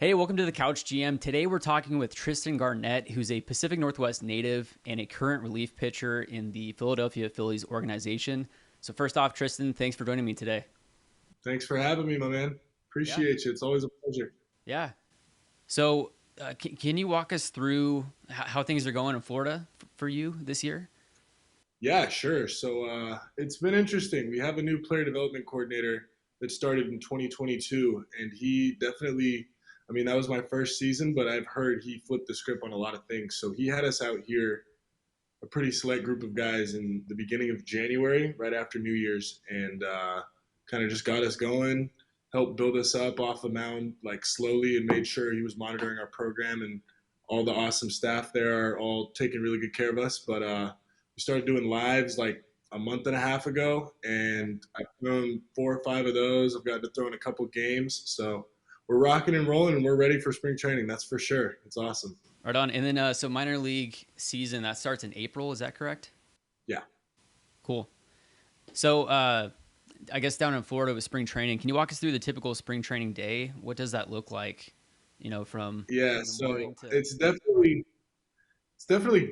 Hey, welcome to the Couch GM. Today we're talking with Tristan Garnett, who's a Pacific Northwest native and a current relief pitcher in the Philadelphia Phillies organization. So first off, Tristan, thanks for joining me today. Thanks for having me, my man. Yeah, Appreciate you. It's always a pleasure. yeah. So can you walk us through how things are going in Florida for you this year? Yeah, sure. It's been interesting. We have a new player development coordinator that started in 2022, and he definitely, I mean, that was my first season, but I've heard he flipped the script on a lot of things. So he had us out here, a pretty select group of guys, in the beginning of January, right after New Year's, and kind of just got us going, helped build us up off the mound like slowly, and made sure he was monitoring our program, and all the awesome staff there are all taking really good care of us. But we started doing lives like a month and a half ago, Okay. and I've thrown 4 or 5 of those. I've gotten to throw in a couple games, so we're rocking and rolling, and we're ready for spring training. That's for sure. It's awesome. Right on. And then so minor league season that starts in April, is that correct? Yeah. Cool. So I guess down in Florida with spring training, can you walk us through the typical spring training day? What does that look like? From Yeah, the so morning to it's definitely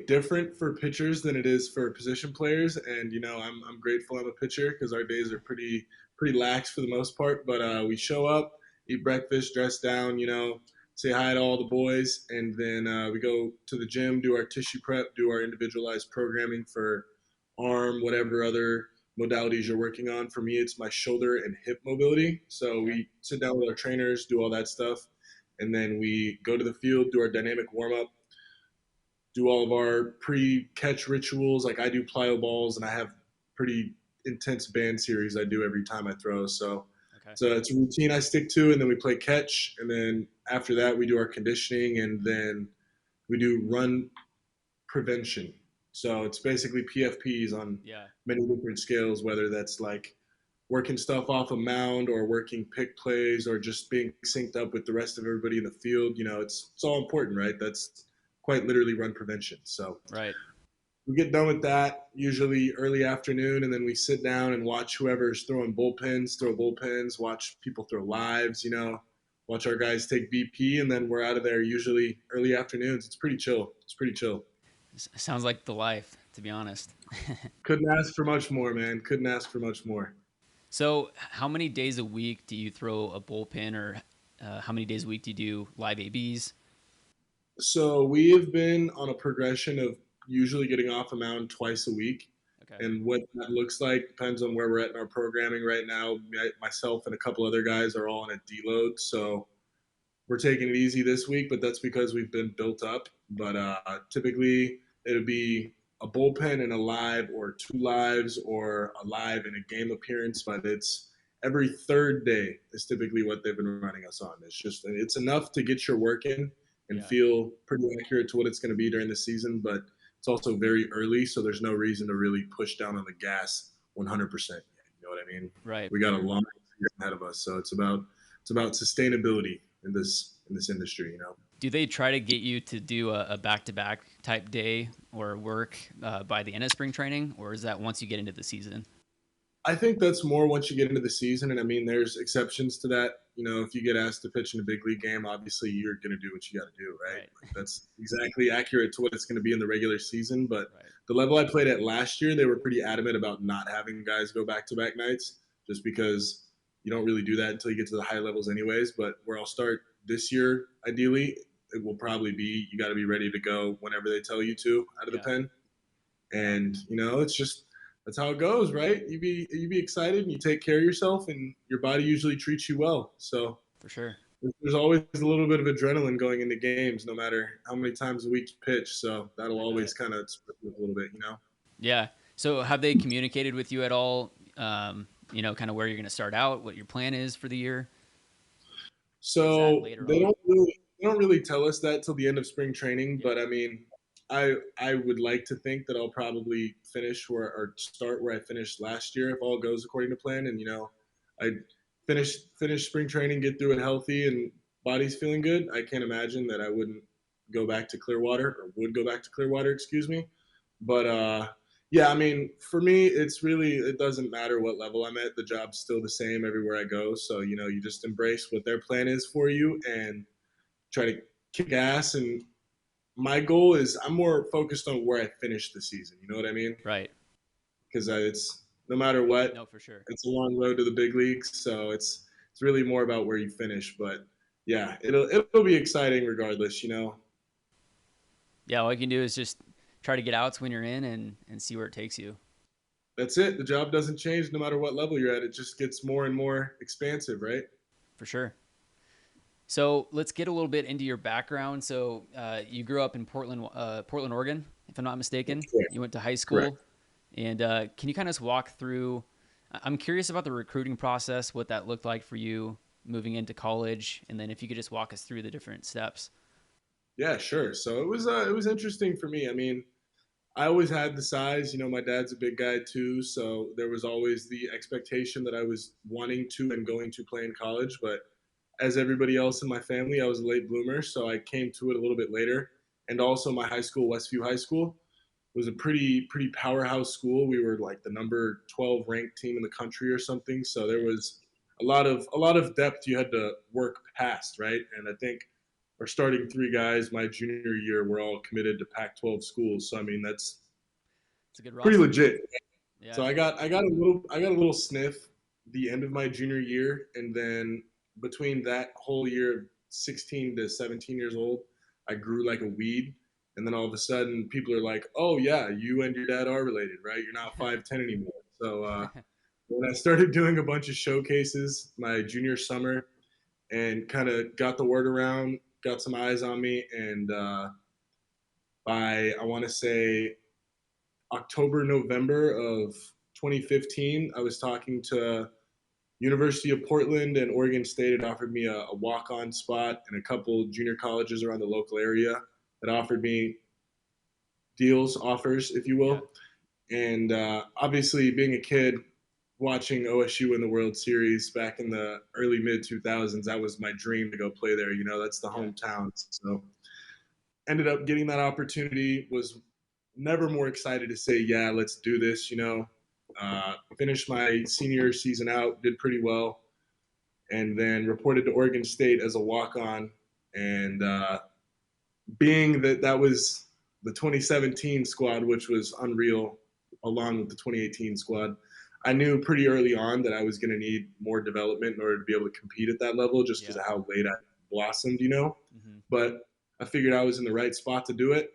different for pitchers than it is for position players, and I'm grateful I'm a pitcher because our days are pretty lax for the most part. But we show up, eat breakfast, dress down, say hi to all the boys, and then we go to the gym, do our tissue prep, do our individualized programming for arm, whatever other modalities you're working on. For me, it's my shoulder and hip mobility. So okay, we sit down with our trainers, do all that stuff, and then we go to the field, do our dynamic warm up, do all of our pre-catch rituals. Like I do plyo balls, and I have pretty intense band series I do every time I throw. So okay, so it's a routine I stick to, and then we play catch, and then after that we do our conditioning, and then we do run prevention. So it's basically PFPs on yeah, many different scales, whether that's like working stuff off a mound or working pick plays or just being synced up with the rest of everybody in the field. It's all important, right? That's quite literally run prevention. So right. we get done with that usually early afternoon, and then we sit down and watch whoever's throwing bullpens, throw bullpens, watch people throw lives, watch our guys take BP, and then we're out of there usually early afternoons. It's pretty chill. It's pretty chill. Sounds like the life, to be honest. Couldn't ask for much more, man. Couldn't ask for much more. So, how many days a week do you throw a bullpen, or how many days a week do you do live ABs? So we have been on a progression of usually getting off a mound twice a week. Okay, And what that looks like depends on where we're at in our programming right now. Myself and a couple other guys are all on a deload. So we're taking it easy this week, but that's because we've been built up. But typically it would be a bullpen and a live, or two lives, or a live and a game appearance. But it's every third day is typically what they've been running us on. It's enough to get your work in and yeah, feel pretty accurate to what it's going to be during the season. But it's also very early, so there's no reason to really push down on the gas 100%. You know what I mean? right. We got a long year ahead of us, so it's about sustainability in this industry. Do they try to get you to do a back-to-back type day or work by the end of spring training, or is that once you get into the season? I think that's more once you get into the season, and I mean, there's exceptions to that. If you get asked to pitch in a big league game, obviously you're going to do what you got to do, right? Right, Like that's exactly accurate to what it's going to be in the regular season. But right, the level I played at last year, they were pretty adamant about not having guys go back to back nights, just because you don't really do that until you get to the high levels, anyways. But where I'll start this year, ideally, it will probably be you got to be ready to go whenever they tell you to out of the yeah, pen. And it's just that's how it goes, right? You be excited and you take care of yourself, and your body usually treats you well. So for sure. there's always a little bit of adrenaline going into games, no matter how many times a week you pitch. So that'll I always bet. kind of spread a little bit. Yeah. So, have they communicated with you at all? Kind of where you're going to start out, what your plan is for the year? Or is that So later they on? don't really tell us that till the end of spring training. Yeah. But I mean, I would like to think that I'll probably finish where or start where I finished last year if all goes according to plan. And I finish spring training, get through it healthy, and body's feeling good. I can't imagine that I wouldn't go back to Clearwater, or would go back to Clearwater, excuse me. But yeah, I mean, for me, it doesn't matter what level I'm at. The job's still the same everywhere I go. So you just embrace what their plan is for you, and try to kick ass. And my goal is I'm more focused on where I finish the season. You know what I mean? Right. Because it's no matter what, No, for sure. it's a long road to the big leagues. So it's really more about where you finish. But yeah, it'll be exciting regardless. You know, Yeah, all you can do is just try to get outs when you're in and see where it takes you. that's it. The job doesn't change no matter what level you're at. It just gets more and more expansive, right? For sure. So let's get a little bit into your background. So you grew up in Portland, Oregon, if I'm not mistaken. Correct. You went to high Correct. school, and can you kind of walk through? I'm curious about the recruiting process, what that looked like for you moving into college, and then if you could just walk us through the different steps. Yeah, sure. So it was interesting for me. I mean, I always had the size. You know, my dad's a big guy too, so there was always the expectation that I was wanting to and going to play in college. But as everybody else in my family, I was a late bloomer, so I came to it a little bit later. And also, my high school, Westview High School, was a pretty powerhouse school. We were like the number 12 ranked team in the country or something. So there Yeah, was a lot of depth you had to work past, right? And I think our starting three guys my junior year were all committed to Pac-12 schools. So I mean that's it's a good pretty roster. legit. So Yeah, I got a little sniff the end of my junior year, and then between that whole year of 16 to 17 years old, I grew like a weed. And then all of a sudden, people are like, "Oh yeah, you and your dad are related, right? You're not 5'10" anymore." So when I started doing a bunch of showcases my junior summer, and kind of got the word around, got some eyes on me, and by I want to say October, November of 2015, I was talking to University of Portland and Oregon State had offered me a walk-on spot and a couple junior colleges around the local area that offered me deals, offers, if you yeah, will. And obviously, being a kid watching OSU win the World Series back in the early mid 2000s, that was my dream to go play there. You know, that's the yeah, hometown. So ended up getting that opportunity. Was never more excited to say, yeah, let's do this. You know, finished my senior season out, did pretty well, and then reported to Oregon State as a walk on. And being that that was the 2017 squad, which was unreal, along with the 2018 squad, I knew pretty early on that I was going to need more development in order to be able to compete at that level just because yeah. of how late I blossomed, you know. Hmm. But I figured I was in the right spot to do it.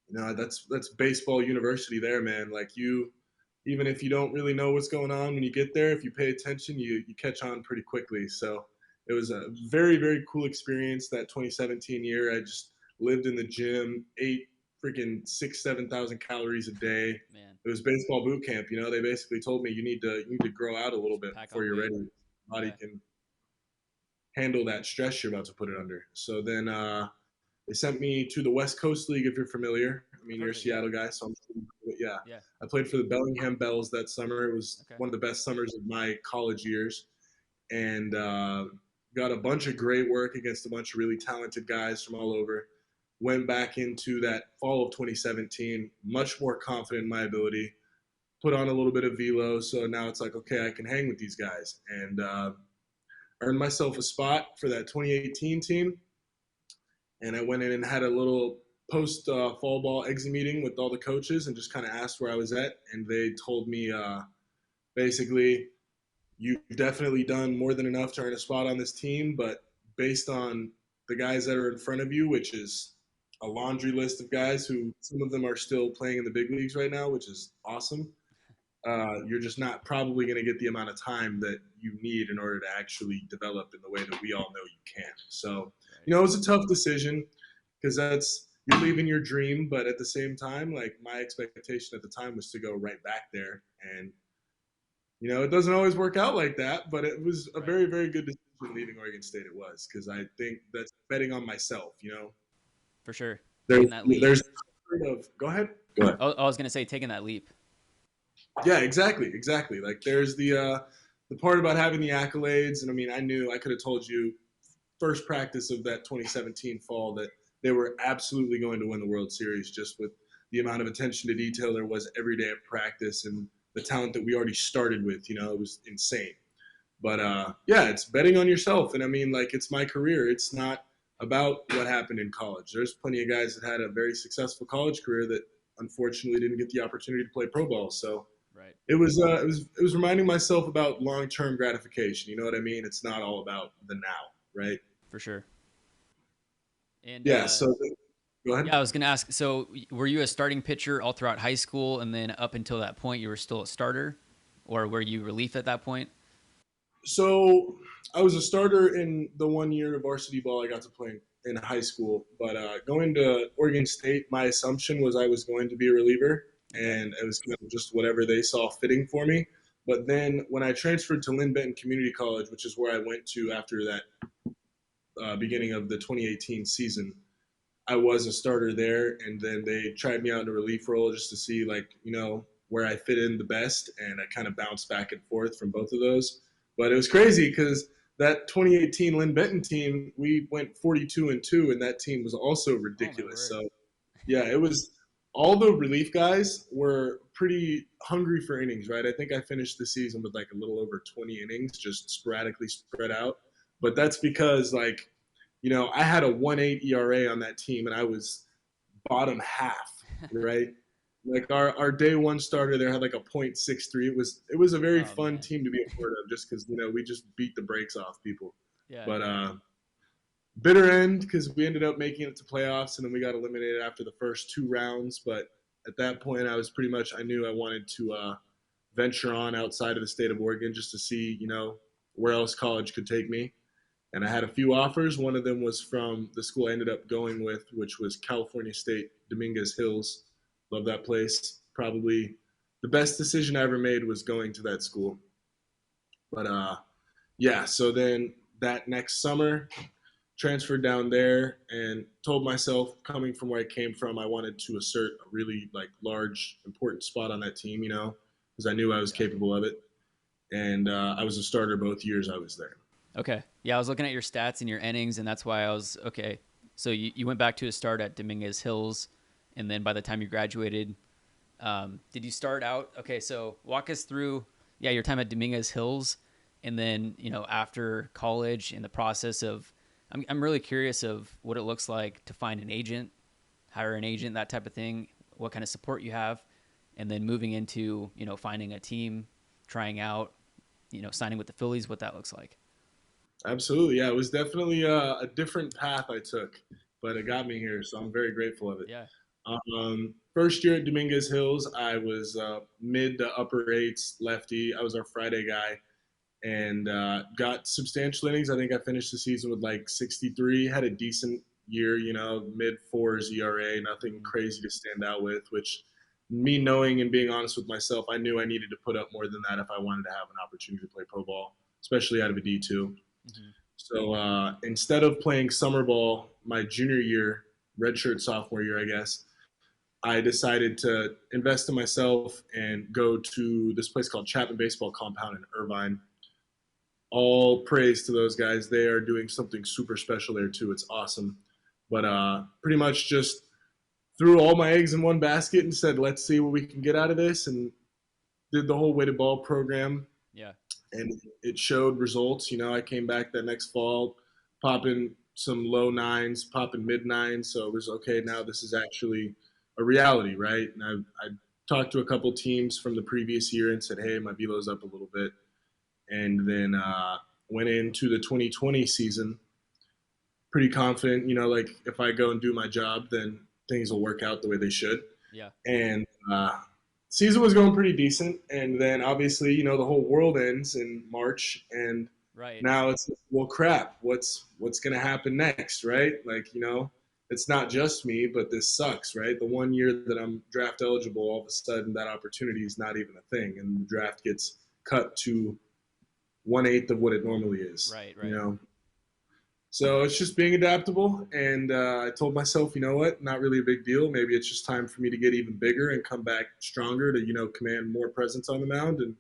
You know, that's baseball university there, man. Like you, even if you don't really know what's going on when you get there, if you pay attention, you catch on pretty quickly. So it was a very cool experience that 2017 year. I just lived in the gym, ate freaking 7,000 calories a day. Man, It was baseball boot camp. You know, they basically told me you need to grow out a little just bit pack before on you're weight. ready. Body Yeah, can handle that stress you're about to put it under. So then they sent me to the West Coast League, if you're familiar. I I've mean, heard you're a of it. Yeah, Seattle guy, so yeah. yeah. I played for the Bellingham Bells that summer. It was Okay. one of the best summers of my college years, and got a bunch of great work against a bunch of really talented guys from all over. Went back into that fall of 2017, much more confident in my ability. Put on a little bit of velo, so now it's like, okay, I can hang with these guys, and earned myself a spot for that 2018 team, and I went in and had a little post fall ball exit meeting with all the coaches and just kind of asked where I was at, and they told me basically you've definitely done more than enough to earn a spot on this team, but based on the guys that are in front of you, which is a laundry list of guys who some of them are still playing in the big leagues right now, which is awesome. You're just not probably going to get the amount of time that you need in order to actually develop in the way that we all know you can. So, Right. you know, it was a tough decision because that's you're leaving your dream, but at the same time, like my expectation at the time was to go right back there, and you know, it doesn't always work out like that. But it was a Right. very good decision leaving Oregon State. It was because I think that's betting on myself. You know, For sure. Taking that leap. there's of go ahead. Go ahead. I was gonna say taking that leap. Yeah, exactly. Like there's the part about having the accolades, and I mean, I knew I could have told you first practice of that 2017 fall that they were absolutely going to win the World Series just with the amount of attention to detail there was every day at practice and the talent that we already started with. You know, it was insane. But yeah, it's betting on yourself, and I mean, like it's my career. It's not about what happened in college. There's plenty of guys that had a very successful college career that unfortunately didn't get the opportunity to play pro ball. So Right. it was reminding myself about long term gratification. You know what I mean? It's not all about the now, right? For sure. And Yeah. So go ahead. yeah, I was going to ask. So, were you a starting pitcher all throughout high school, and then up until that point, you were still a starter, or were you relief at that point? So I was a starter in the 1 year of varsity ball I got to play in high school. But going to Oregon State, my assumption was I was going to be a reliever, Okay. and it was kind of just whatever they saw fitting for me. But then when I transferred to Lynn Benton Community College, which is where I went to after that beginning of the 2018 season, I was a starter there, and then they tried me out in a relief role just to see, like, where I fit in the best, and I kind of bounced back and forth from both of those. But it was crazy because that 2018 Lynn Benton team, we went 42-2, and that team was also Oh my ridiculous. word. So yeah, it was all the relief guys were pretty hungry for innings, right? I think I finished the season with like a little over 20 innings, just sporadically spread out. But that's because like I had a 1.8 ERA on that team, and I was bottom half, right? Like our day one starter there had like a .63. It was a very Oh fun man. team to be a part of, just because we just beat the brakes off people. Yeah. But bitter end because we ended up making it to playoffs, and then we got eliminated after the first two rounds. But at that point, I knew I wanted to venture on outside of the state of Oregon just to see where else college could take me, and I had a few offers. One of them was from the school I ended up going with, which was California State Dominguez Hills. Love that place. Probably the best decision I ever made was going to that school. But yeah, so then that next summer, transferred down there and told myself, coming from where I came from, I wanted to assert a really like large, important spot on that team, because I knew I was Yeah. capable of it. And I was a starter both years I was there. Okay. Yeah, I was looking at your stats and your innings, and that's why I was okay. So you went back to a start at Dominguez Hills, and then by the time you graduated, did you start out? Okay, so walk us through, yeah, your time at Dominguez Hills, and then after college and the process of. I'm really curious of what it looks like to find an agent, hire an agent, that type of thing. What kind of support you have, and then moving into finding a team, trying out, signing with the Phillies, what that looks like. Absolutely. Yeah, it was definitely a different path I took, but it got me here. So I'm very grateful of it. Yeah. First year at Dominguez Hills, I was mid to upper eights lefty. I was our Friday guy and got substantial innings. I think I finished the season with like 63, had a decent year, mid fours ERA, nothing Mm-hmm. crazy to stand out with, which me knowing and being honest with myself, I knew I needed to put up more than that if I wanted to have an opportunity to play pro ball, especially out of a D2. Mm-hmm. So instead of playing summer ball my junior year, redshirt sophomore year, I guess, I decided to invest in myself and go to this place called Chapman Baseball Compound in Irvine. All praise to those guys. They are doing something super special there too. It's awesome. But pretty much just threw all my eggs in one basket and said, let's see what we can get out of this, and did the whole weighted ball program, Yeah. and it showed results. I came back that next fall, popping some low nines, popping mid nines. So it was okay. Now this is actually a reality, right? And I talked to a couple teams from the previous year and said, hey, my velo's up a little bit, and then went into the 2020 season pretty confident. Like if I go and do my job, then things will work out the way they should. Yeah. And season was going pretty decent, and then obviously the whole world ends in March, and Right. now it's, well, crap, what's going to happen next, right? Like it's not just me, but this sucks, right? The 1 year that I'm draft eligible, all of a sudden that opportunity is not even a thing, and the draft gets cut to 1/8 of what it normally is, Right. you Right. know. So it's just being adaptable. And I told myself, you know what, not really a big deal. Maybe it's just time for me to get even bigger and come back stronger to, command more presence on the mound. And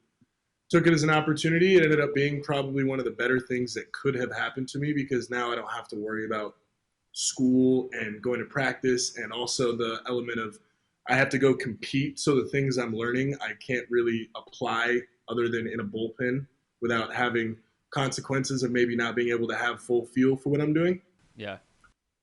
took it as an opportunity. It ended up being probably one of the better things that could have happened to me, because now I don't have to worry about school and going to practice, and also the element of I have to go compete. So the things I'm learning, I can't really apply other than in a bullpen without having consequences of maybe not being able to have full feel for what I'm doing. Yeah.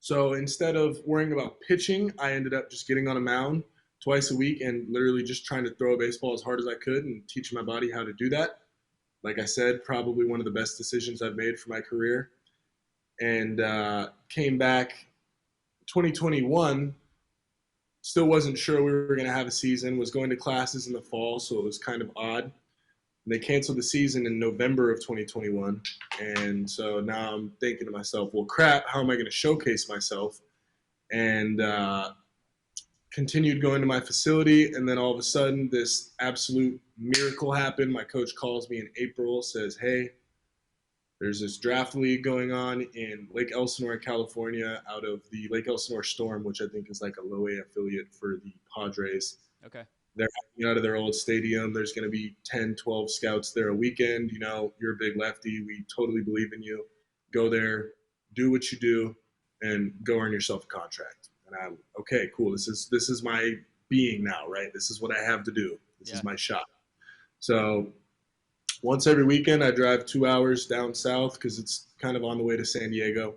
So instead of worrying about pitching, I ended up just getting on a mound twice a week and literally just trying to throw a baseball as hard as I could and teaching my body how to do that. Like I said, probably one of the best decisions I've made for my career. And came back 2021, still wasn't sure we were going to have a season, was going to classes in the fall, so it was kind of odd. And they canceled the season in November of 2021. And so now I'm thinking to myself, well, crap, how am I going to showcase myself? And continued going to my facility. And then all of a sudden, this absolute miracle happened. My coach calls me in April, says, hey, there's this draft league going on in Lake Elsinore, California, out of the Lake Elsinore Storm, which I think is like a low A affiliate for the Padres. Okay. They're out of their old stadium. There's going to be 10, 12 scouts there a weekend. You know, you're a big lefty. We totally believe in you. Go there, do what you do, and go earn yourself a contract. And I'm okay, cool. This is my being now, right? This is what I have to do. This Yeah. is my shot. So once every weekend, I drive 2 hours down south because it's kind of on the way to San Diego,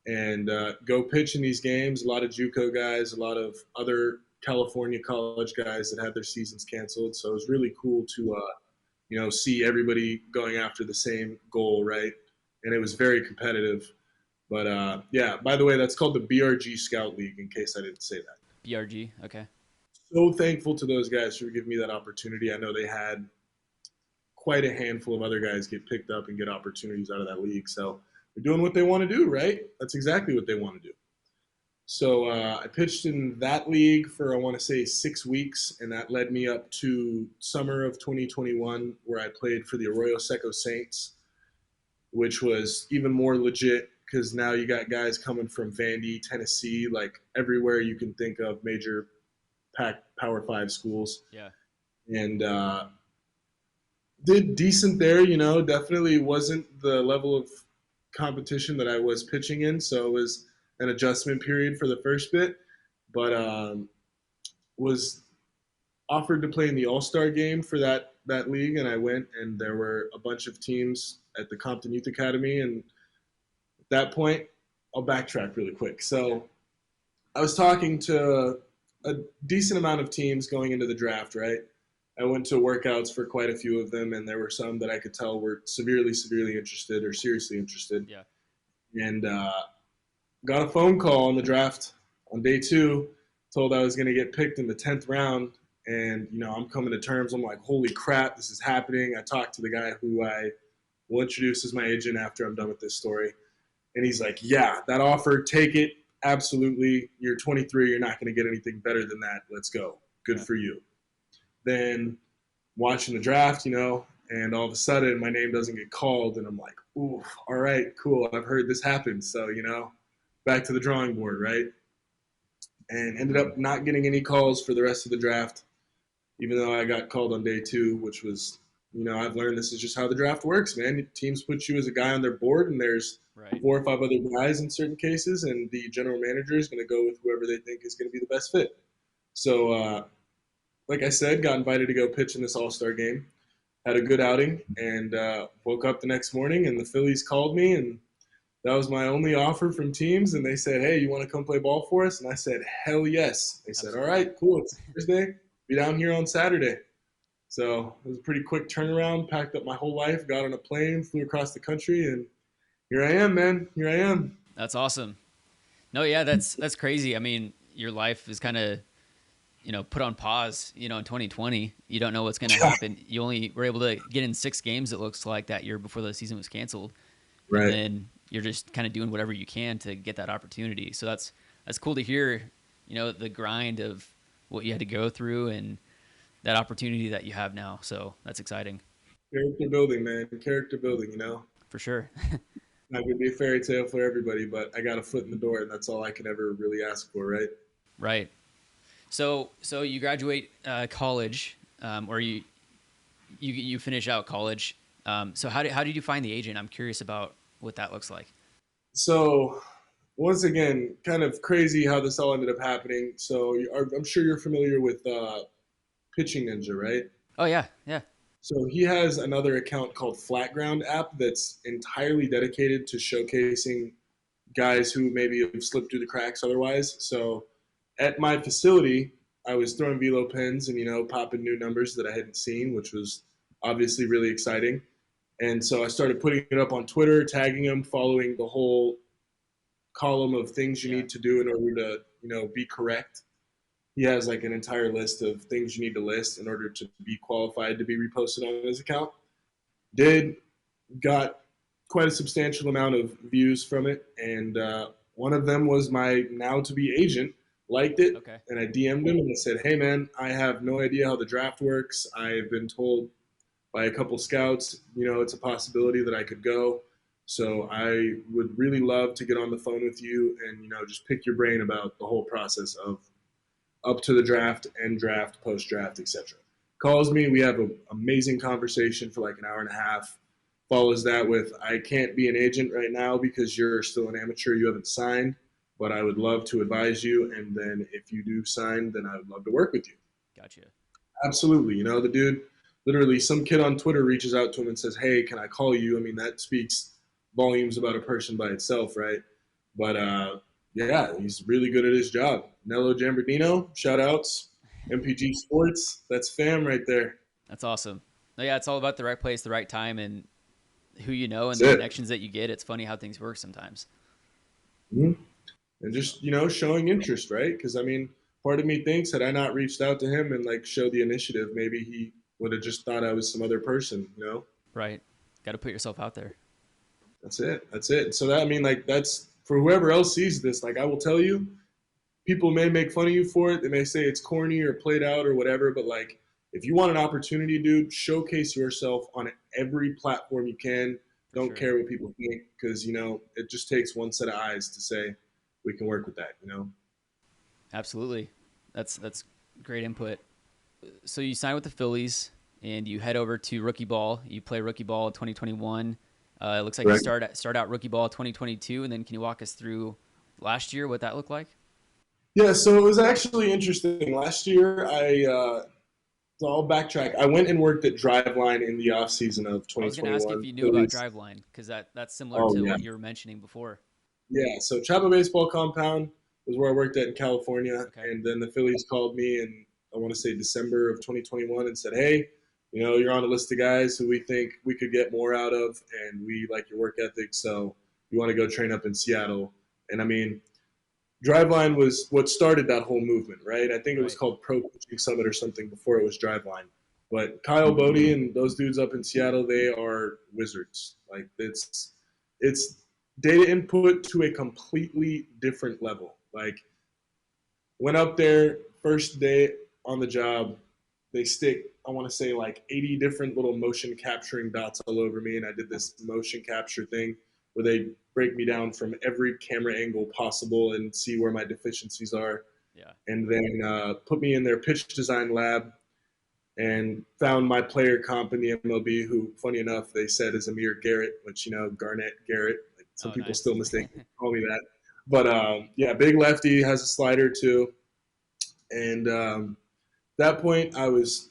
and go pitch in these games. A lot of JUCO guys, a lot of other California college guys that had their seasons canceled. So it was really cool to see everybody going after the same goal, right? And it was very competitive. But yeah, by the way, that's called the BRG Scout League. In case I didn't say that. BRG. Okay. So thankful to those guys for giving me that opportunity. I know they had quite a handful of other guys get picked up and get opportunities out of that league. So they're doing what they want to do, right? That's exactly what they want to do. So I pitched in that league for, I want to say, 6 weeks, and that led me up to summer of 2021, where I played for the Arroyo Seco Saints, which was even more legit because now you got guys coming from Vandy, Tennessee, like everywhere you can think of, major Power 5 schools. Yeah. And did decent there, definitely wasn't the level of competition that I was pitching in. So it was an adjustment period for the first bit, but was offered to play in the All-Star game for that league. And I went, and there were a bunch of teams at the Compton Youth Academy. And at that point, I'll backtrack really quick. So I was talking to a decent amount of teams going into the draft, right? I went to workouts for quite a few of them, and there were some that I could tell were severely, severely interested or seriously interested. Yeah. And got a phone call on the draft on day 2, told I was going to get picked in the 10th round. And, I'm coming to terms. I'm like, holy crap, this is happening. I talked to the guy who I will introduce as my agent after I'm done with this story. And he's like, yeah, that offer, take it. Absolutely. You're 23. You're not going to get anything better than that. Let's go. Good for you. Then watching the draft, and all of a sudden my name doesn't get called. And I'm like, ooh, all right, cool. I've heard this happen. So, back to the drawing board, right? And ended up not getting any calls for the rest of the draft, even though I got called on day 2, which was, I've learned this is just how the draft works, man. Teams put you as a guy on their board, and there's Right. 4 or 5 other guys in certain cases, and the general manager is going to go with whoever they think is going to be the best fit. So, like I said, got invited to go pitch in this All-Star game. Had a good outing, and woke up the next morning, and the Phillies called me, and that was my only offer from teams. And they said, hey, you want to come play ball for us? And I said, hell yes. They said, Absolutely. all right, cool. It's Thursday. Be down here on Saturday. So it was a pretty quick turnaround. Packed up my whole life, got on a plane, flew across the country, and here I am, man. Here I am. That's awesome. No, yeah, that's crazy. I mean, your life is kind of put on pause. In 2020, you don't know what's going to happen. You only were able to get in 6 games. It looks like that year before the season was canceled, and Right. then you're just kind of doing whatever you can to get that opportunity. So that's cool to hear. The grind of what you had to go through and that opportunity that you have now. So that's exciting. Character building, man. Character building, For sure. Not going to be a fairy tale for everybody, but I got a foot in the door, and that's all I can ever really ask for, right? Right. So you graduate college, or you finish out college. So how did you find the agent? I'm curious about what that looks like. So, once again, kind of crazy how this all ended up happening. So, I'm sure you're familiar with Pitching Ninja, right? Oh yeah, yeah. So he has another account called Flatground app that's entirely dedicated to showcasing guys who maybe have slipped through the cracks otherwise. So at my facility, I was throwing velo pins and popping new numbers that I hadn't seen, which was obviously really exciting. And so I started putting it up on Twitter, tagging them, following the whole column of things you Yeah. need to do in order to be correct. He has like an entire list of things you need to list in order to be qualified to be reposted on his account. Did got quite a substantial amount of views from it, and one of them was my now to be agent liked it, Okay. and I DM'd him and I said, "Hey man, I have no idea how the draft works. I've been told by a couple scouts, it's a possibility that I could go. So I would really love to get on the phone with you and just pick your brain about the whole process of up to the draft, end draft, post draft, etc." Calls me, we have an amazing conversation for like an hour and a half. Follows that with, "I can't be an agent right now because you're still an amateur, you haven't signed, but I would love to advise you. And then if you do sign, then I would love to work with you." Gotcha. Absolutely. The dude, literally, some kid on Twitter reaches out to him and says, "Hey, can I call you?" I mean, that speaks volumes about a person by itself, right? But yeah, he's really good at his job. Nello Jambardino, shout outs. MPG Sports, that's fam right there. That's awesome. No, yeah, it's all about the right place, the right time, and who you know and That's the it. connections that you get. It's funny how things work sometimes. Mm-hmm. And So just, showing interest, right? Because, I mean, part of me thinks had I not reached out to him and, like, showed the initiative, maybe he would have just thought I was some other person. right, got to put yourself out there. That's it. That's it. So that I mean, like that's for whoever else sees this. Like I will tell you, people may make fun of you for it. They may say it's corny or played out or whatever. But like, if you want an opportunity, dude, showcase yourself on every platform you can. For Don't sure. care what people think because it just takes one set of eyes to say we can work with that. Absolutely. That's great input. So you sign with the Phillies and you head over to rookie ball. You play rookie ball 2021. It looks like you Correct. start out rookie ball 2022, and then can you walk us through last year what that looked like? Yeah. So it was actually interesting. Last year, so I'll backtrack. I went and worked at Driveline in the off season of I was going to ask if 2021. you knew about Phillies. Driveline because that's similar Oh to yeah. what you were mentioning before. Yeah, so Chapel Baseball Compound was where I worked at in California, Okay. and then the Phillies called me in I want to say December of 2021 and said, "Hey, you're on a list of guys who we think we could get more out of, and we like your work ethic, so you want to go train up in Seattle." And I mean, Driveline was what started that whole movement, right? I think it was Right. called Pro Coaching Summit or something before it was Driveline. But Kyle Bodie and those dudes up in Seattle, they are wizards. Like it's data input to a completely different level. Like went up there first day on the job, they stick I want to say like 80 different little motion capturing dots all over me, and I did this motion capture thing where they break me down from every camera angle possible and see where my deficiencies are, Yeah. and then put me in their pitch design lab and found my player comp in the MLB, who, funny enough, they said is Amir Garrett, which Garnett Garrett. Like, some Oh, people nice. still mistake call me that, but yeah, big lefty, has a slider too, and that point I was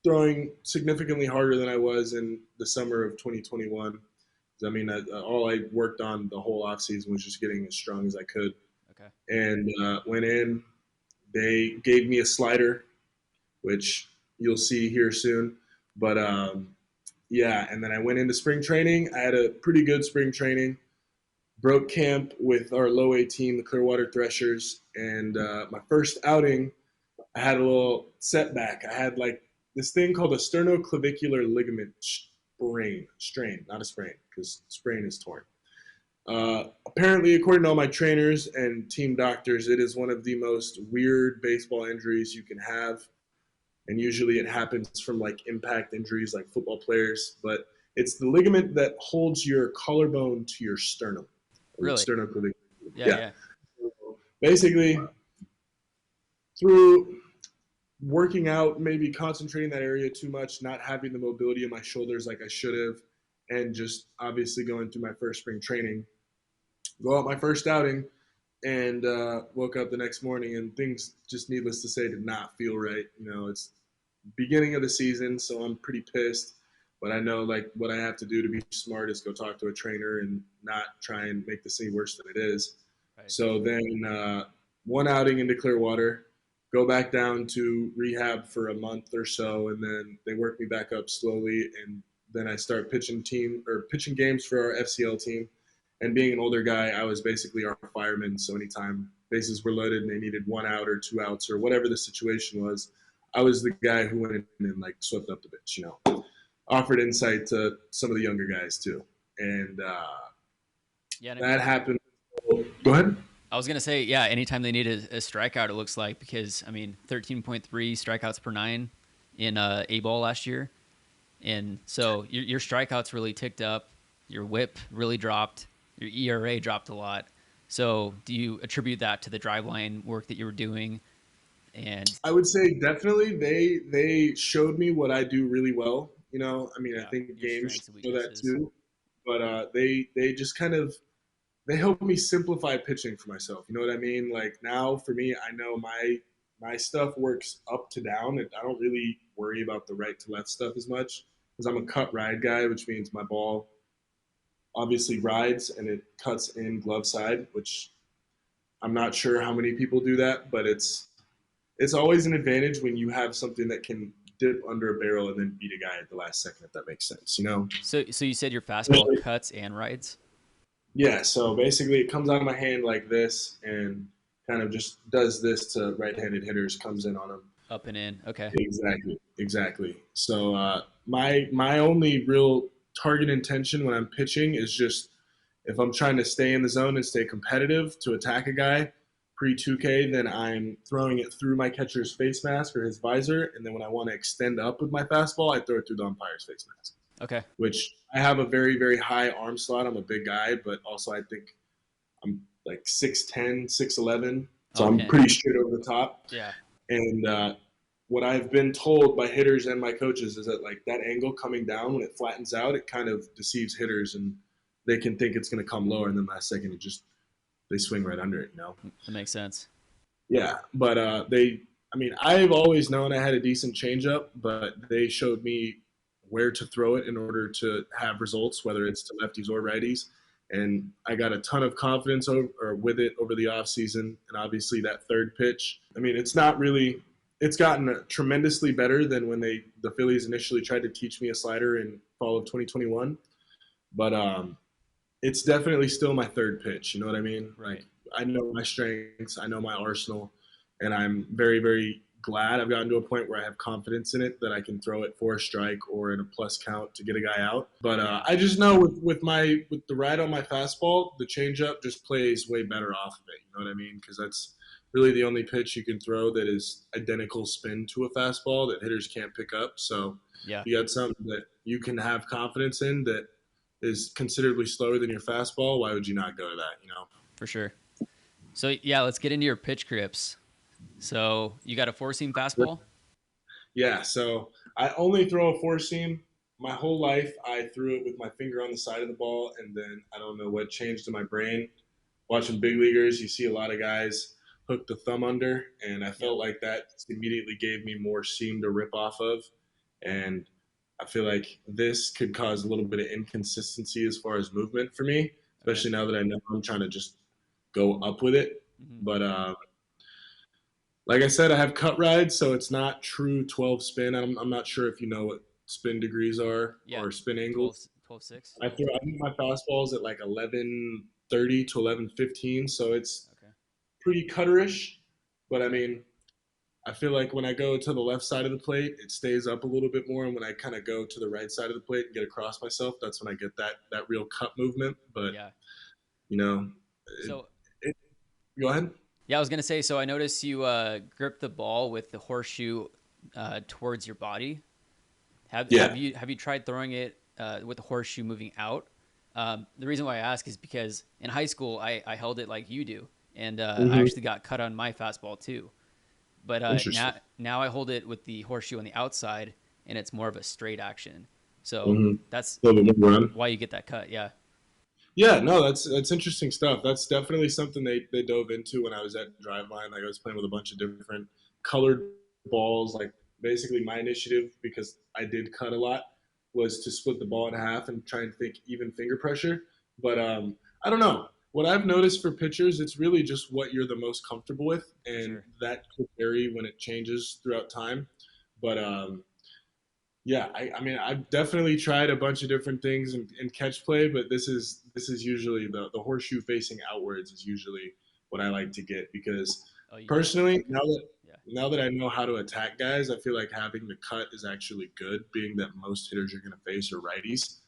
throwing significantly harder than I was in the summer of 2021. I mean, all I worked on the whole offseason was just getting as strong as I could. Okay. And went in, they gave me a slider, which you'll see here soon. But yeah, and then I went into spring training. I had a pretty good spring training. Broke camp with our low A team, the Clearwater Threshers. And my first outing, I had a little setback. I had like this thing called a sternoclavicular ligament strain, not a sprain, because sprain is torn. Apparently, according to all my trainers and team doctors, it is one of the most weird baseball injuries you can have, and usually it happens from like impact injuries, like football players. But it's the ligament that holds your collarbone to your sternum, Really? sternoclavicular. Yeah. Yeah. Yeah. Basically, through working out, maybe concentrating that area too much, not having the mobility in my shoulders like I should have, and just obviously going through my first spring training, go out my first outing, and woke up the next morning, and things, just needless to say, did not feel right. It's beginning of the season, so I'm pretty pissed. But I know like what I have to do to be smart is go talk to a trainer and not try and make this any worse than it is. Right. So then one outing into Clearwater, go back down to rehab for a month or so, and then they work me back up slowly, and then I start pitching games for our FCL team. And being an older guy, I was basically our fireman. So anytime bases were loaded and they needed one out or two outs or whatever the situation was, I was the guy who went in and like swept up the pitch, offered insight to some of the younger guys too. And Yeah, and I that mean, happened. Go ahead. I was gonna say, yeah, anytime they need a strikeout, it looks like because I mean, 13.3 strikeouts per nine in A ball last year, and so your strikeouts really ticked up, your WHIP really dropped, your ERA dropped a lot. So, do you attribute that to the driveline work that you were doing? And I would say definitely they showed me what I do really well. I mean, I yeah, think your games strengths and show that weaknesses. too. But they just kind of they help me simplify pitching for myself. You know what I mean? Like now for me, I know my stuff works up to down, and I don't really worry about the right to left stuff as much because I'm a cut ride guy, which means my ball obviously rides and it cuts in glove side, which I'm not sure how many people do that, but it's always an advantage when you have something that can dip under a barrel and then beat a guy at the last second, if that makes sense. So you said your fastball cuts and rides Yeah, so basically it comes out of my hand like this and kind of just does this to right-handed hitters, comes in on them. up and in. Okay, Exactly, exactly. So my only real target intention when I'm pitching is just if I'm trying to stay in the zone and stay competitive to attack a guy pre 2K, then I'm throwing it through my catcher's face mask or his visor, and then when I want to extend up with my fastball, I throw it through the umpire's face mask. okay, Which I have a very very high arm slot. I'm a big guy, but also I think I'm like 6'10", 6'11", so oh I'm man, pretty straight over the top. yeah, And what I've been told by hitters and my coaches is that like that angle coming down when it flattens out, it kind of deceives hitters and they can think it's going to come lower, and then last second it just they swing right under it. that makes sense. Yeah, but I mean, I've always known I had a decent changeup, but they showed me where to throw it in order to have results, whether it's to lefties or righties. And I got a ton of confidence with it over the offseason. And obviously, that third pitch, I mean, it's gotten tremendously better than when the Phillies initially tried to teach me a slider in fall of 2021. But it's definitely still my third pitch. You know what I mean? Like Right. I know my strengths, I know my arsenal, and I'm very, very glad I've gotten to a point where I have confidence in it that I can throw it for a strike or in a plus count to get a guy out. But Yeah, I just know with the ride on my fastball, the changeup just plays way better off of it. You know what I mean? Because that's really the only pitch you can throw that is identical spin to a fastball that hitters can't pick up. So yeah, you got something that you can have confidence in that is considerably slower than your fastball. Why would you not go to that? for sure. So yeah, let's get into your pitch grips. So you got a four seam fastball. Yeah, so I only throw a four seam. My whole life, I threw it with my finger on the side of the ball, and then I don't know what changed in my brain. Watching big leaguers, you see a lot of guys hook the thumb under, and I Yep. felt like that immediately gave me more seam to rip off of. And I feel like this could cause a little bit of inconsistency as far as movement for me, Okay. especially now that I know I'm trying to just go up with it. Hmm. But like I said, I have cut rides, so it's not true 12 spin. I'm not sure if you know what spin degrees are Yeah. or spin 12, angles. 12.6. I think my fastballs at like 11:30 to 11:15, so it's Okay. pretty cutterish. But I mean, I feel like when I go to the left side of the plate, it stays up a little bit more, and when I kind of go to the right side of the plate and get across myself, that's when I get that real cut movement. But Yeah. you know, it, So it, go ahead. yeah, I was gonna say. So I noticed you grip the ball with the horseshoe towards your body. Have Yeah. you tried throwing it with the horseshoe moving out? The reason why I ask is because in high school I held it like you do, and I Hmm. actually got cut on my fastball too. But Interesting. now I hold it with the horseshoe on the outside, and it's more of a straight action. So Hmm. that's A little bit more run. why you get that cut. Yeah. Yeah, no, that's interesting stuff. That's definitely something they dove into when I was at Driveline. Like I was playing with a bunch of different colored balls, like basically my initiative because I did cut a lot. was to split the ball in half and try and think even finger pressure. But I don't know. What I've noticed for pitchers, it's really just what you're the most comfortable with, For and sure. that could vary when it changes throughout time. But yeah, I mean, I've definitely tried a bunch of different things in catch play, but this is usually the horseshoe facing outwards is usually what I like to get because Oh, you definitely personally, want the cut. Yeah. now that I know how to attack guys, I feel like having the cut is actually good, being that most hitters you're going to face are righties,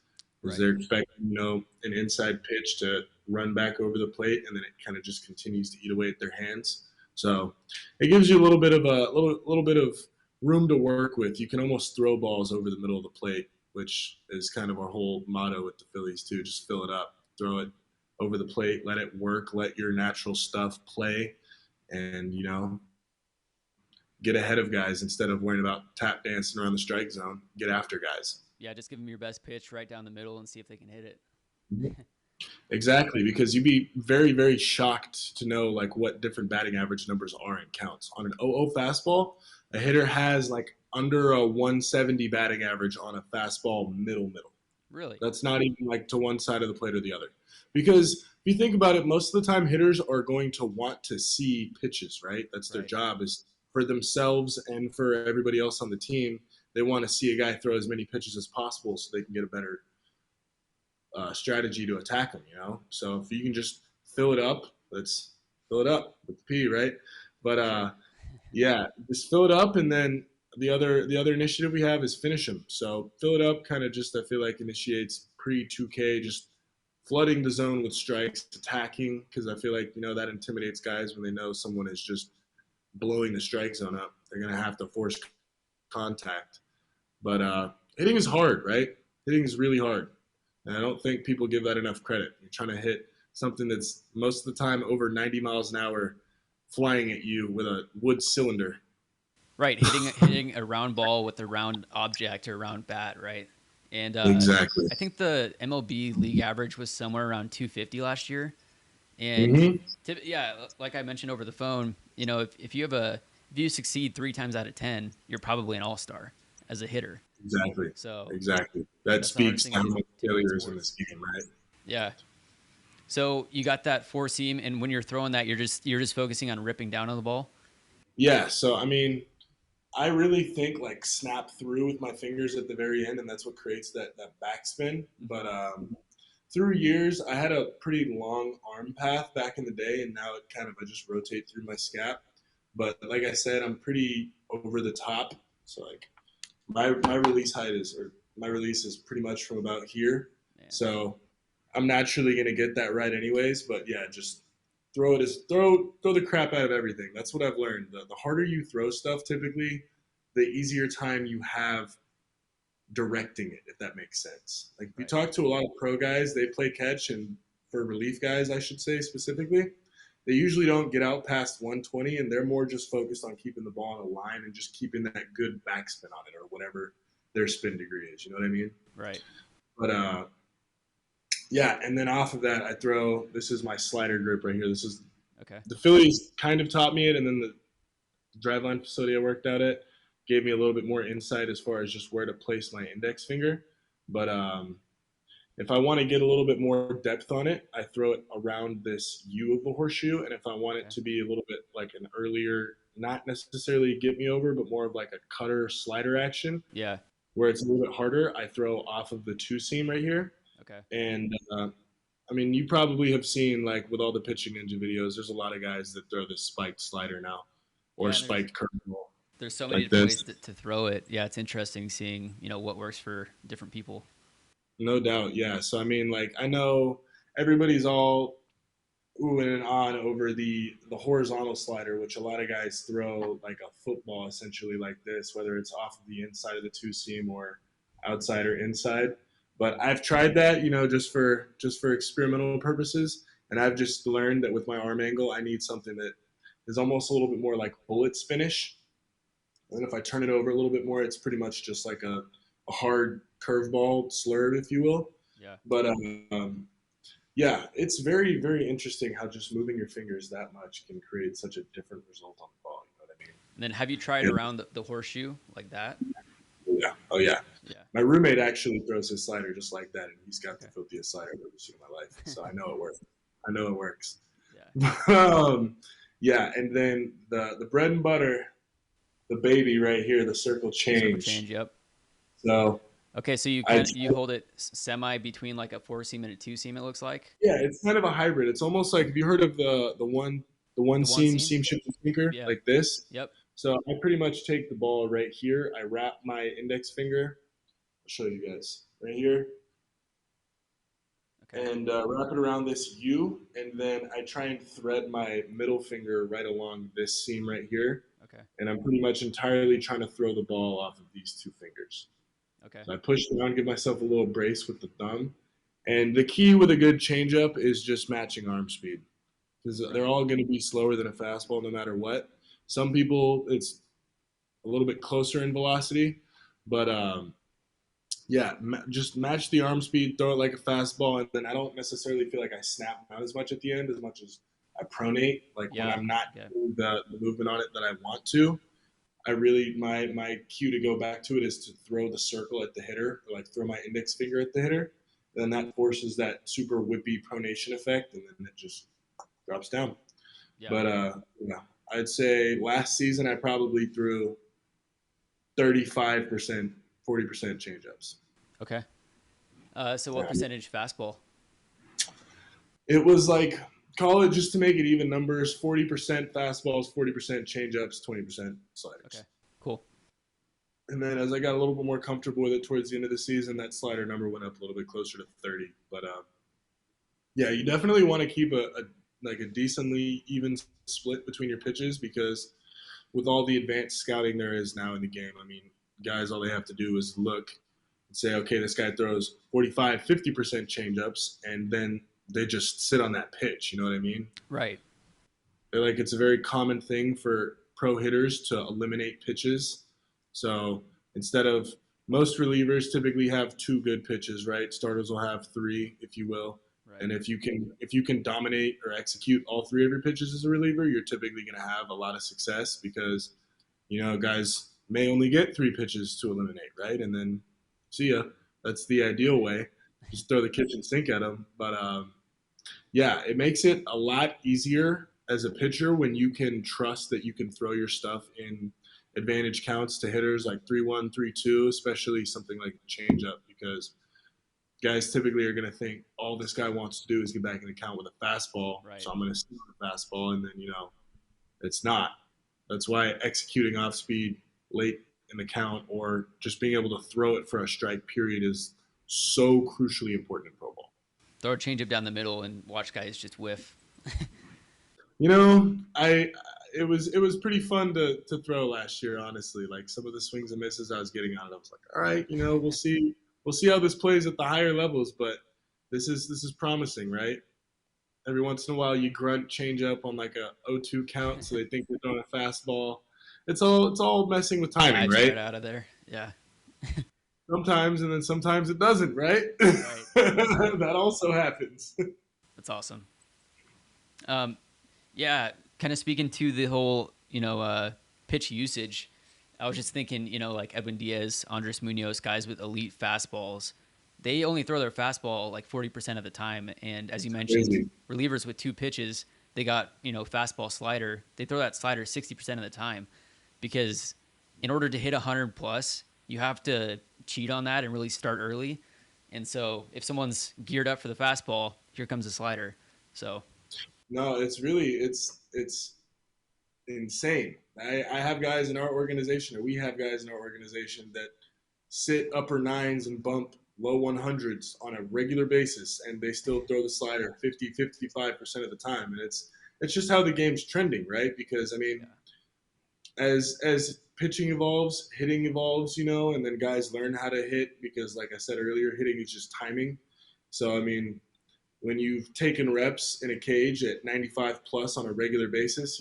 because Right. they're expecting an inside pitch to run back over the plate, and then it kind of just continues to eat away at their hands. So it gives you a little bit of a little bit of room to work with. You can almost throw balls over the middle of the plate, which is kind of our whole motto with the Phillies too. Just fill it up, throw it over the plate, let it work, let your natural stuff play, and get ahead of guys instead of worrying about tap dancing around the strike zone. Get after guys. Yeah, just give them your best pitch right down the middle and see if they can hit it. Exactly, because you'd be very, very shocked to know like what different batting average numbers are in counts. On an 0-0 fastball, a hitter has like under a 170 batting average on a fastball middle. Really? That's not even like to one side of the plate or the other. Because if you think about it, most of the time hitters are going to want to see pitches, right? That's their Right. job is for themselves and for everybody else on the team. They want to see a guy throw as many pitches as possible so they can get a better strategy to attack them. So if you can just fill it up, let's fill it up with the P, right? But For sure. yeah, just fill it up, and then the other initiative we have is finish them. So fill it up, kind of just I feel like initiates pre 2K, just flooding the zone with strikes, attacking because I feel like that intimidates guys when they know someone is just blowing the strike zone up. They're gonna have to force contact. But hitting is hard, right? Hitting is really hard. And I don't think people give that enough credit. You're trying to hit something that's most of the time over 90 miles an hour flying at you with a wood cylinder. Right, hitting a round ball with a round object or round bat, right? And Exactly. I think the MLB league average was somewhere around 250 last year. And Mm-hmm. yeah, like I mentioned over the phone, if you succeed 3 times out of 10, you're probably an all star as a hitter. Exactly. So Exactly. That that's the hardest speaks thing to how much to do in failure is in sports. this game, right? Yeah. So you got that four seam, and when you're throwing that, you're just focusing on ripping down on the ball. Yeah. So I mean, I really think like snap through with my fingers at the very end, and that's what creates that backspin. Mm-hmm. But through years, I had a pretty long arm path back in the day, and now it kind of I just rotate through my scap. But like I said, I'm pretty over the top, so like my release height is or my release is pretty much from about here. Man. So I'm naturally gonna get that right anyways. But yeah, just throw the crap out of everything. That's what I've learned. The harder you throw stuff, typically, the easier time you have directing it, if that makes sense. Like if you Right. talk to a lot of pro guys, they play catch, and for relief guys, I should say specifically, they usually don't get out past 120, and they're more just focused on keeping the ball on a line and just keeping that good backspin on it or whatever their spin degree is. You know what I mean? Right. But yeah, and then off of that, I throw. This is my slider grip right here. This is Okay. the Phillies kind of taught me it, and then the driveline facility I worked out at gave me a little bit more insight as far as just where to place my index finger. But if I want to get a little bit more depth on it, I throw it around this U of the horseshoe. And if I want it Okay. to be a little bit like an earlier, not necessarily get me over, but more of like a cutter slider action Yeah. where it's a little bit harder, I throw off of the two seam right here. Okay. And I mean, you probably have seen like with all the pitching ninja videos, there's a lot of guys that throw this spiked slider now or Yeah, and there's spiked curveball there's so many like different ways this. to throw it. Yeah, it's interesting seeing what works for different people. No doubt, yeah. So I mean, like I know everybody's all oohing and on over the horizontal slider, which a lot of guys throw like a football essentially like this, whether it's off of the inside of the two seam or outside or inside. But I've tried that, just for experimental purposes, and I've just learned that with my arm angle, I need something that is almost a little bit more like bullet spinish. And then if I turn it over a little bit more, it's pretty much just like a hard curveball slurve, if you will. Yeah. But yeah, it's very, very interesting how just moving your fingers that much can create such a different result on the ball. You know what I And then have you tried mean? around the horseshoe like that? Yeah. Oh yeah. Yeah. My roommate actually throws his slider just like that, and he's got the Okay. filthiest slider I've ever seen in my life. So I know it works. I know it works. Yeah. um, yeah, and then the bread and butter, the baby right here, the circle Circle change. change. Yep. So Okay, so I you hold it semi between like a four seam and a two seam. It looks like yeah, it's kind of a hybrid. It's almost like, have you heard of the one the one seam seam. seam shifting sinker Yeah. like this? Yep. So I pretty much take the ball right here. I wrap my index finger. I'll show you guys right here, Okay. and wrap it around this U, and then I try and thread my middle finger right along this seam right here, Okay. and I'm pretty much entirely trying to throw the ball off of these two fingers. Okay. So I push down, give myself a little brace with the thumb, and the key with a good changeup is just matching arm speed, because they're Right. all going to be slower than a fastball no matter what. Some people it's a little bit closer in velocity, but yeah, just match the arm speed, throw it like a fastball, and then I don't necessarily feel like I snap out as much at the end as much as I pronate. Like when Yeah. I'm not Yeah. doing the movement on it that I want to, I really my cue to go back to it is to throw the circle at the hitter, or like throw my index finger at the hitter. Then that forces that super whippy pronation effect, and then it just drops down. Yeah. But yeah, I'd say last season I probably threw 35%, 40% changeups. Okay. So what Yeah. percentage fastball? It was like call it just to make it even numbers: 40% fastballs, 40% changeups, 20% Okay. sliders. Cool. And then as I got a little bit more comfortable with it towards the end of the season, that slider number went up a little bit closer to 30. But yeah, you definitely want to keep a like a decently even split between your pitches, because with all the advanced scouting there is now in the game, I mean, guys, all they have to do is look and say, okay, this guy throws 45, 50% changeups, and then they just sit on that pitch. You know what I mean? Right. They're like, it's a very common thing for pro hitters to eliminate pitches. So instead of most relievers typically have two good pitches, right? Starters will have three, if you will. Right. And if you can dominate or execute all three of your pitches as a reliever, you're typically going to have a lot of success, because guys may only get three pitches to eliminate, right? And then see ya. That's the ideal way. Just throw the kitchen sink at them. But yeah, it makes it a lot easier as a pitcher when you can trust that you can throw your stuff in advantage counts to hitters like 3-1, 3-2, especially something like the changeup, because guys typically are going to think all this guy wants to do is get back in the count with a fastball. Right. So I'm going to stick with the fastball, and then, it's not. That's why executing off speed late in the count, or just being able to throw it for a strike period, is so crucially important in pro ball. Throw a changeup down the middle and watch guys just whiff. I it was pretty fun to throw last year. Honestly, like some of the swings and misses I was getting on it, I was like, all right, we'll see how this plays at the higher levels, but this is promising, right? Every once in a while, you grunt change up on like a 0-2 count, so they think you're throwing a fastball. It's all messing with timing, Vibes right right? out of there. Yeah. Sometimes, and then sometimes it doesn't, right? Right. That also happens. That's awesome. Yeah. Kind of speaking to the whole, pitch usage. I was just thinking, like Edwin Diaz, Andres Munoz, guys with elite fastballs. They only throw their fastball like 40% of the time. And as you mentioned, Crazy. relievers with two pitches, they got, fastball slider. They throw that slider 60% of the time, because in order to hit 100 plus, you have to cheat on that and really start early. And so if someone's geared up for the fastball, here comes the slider. So, No, it's insane. I have guys in our organization, or we have guys in our organization that sit upper nines and bump low 100s on a regular basis, and they still throw the slider 50, 55% of the time. And it's just how the game's trending, right? Because I mean, yeah. as pitching evolves, hitting evolves, and then guys learn how to hit, because like I said earlier, hitting is just timing. So I mean, when you've taken reps in a cage at 95 plus on a regular basis,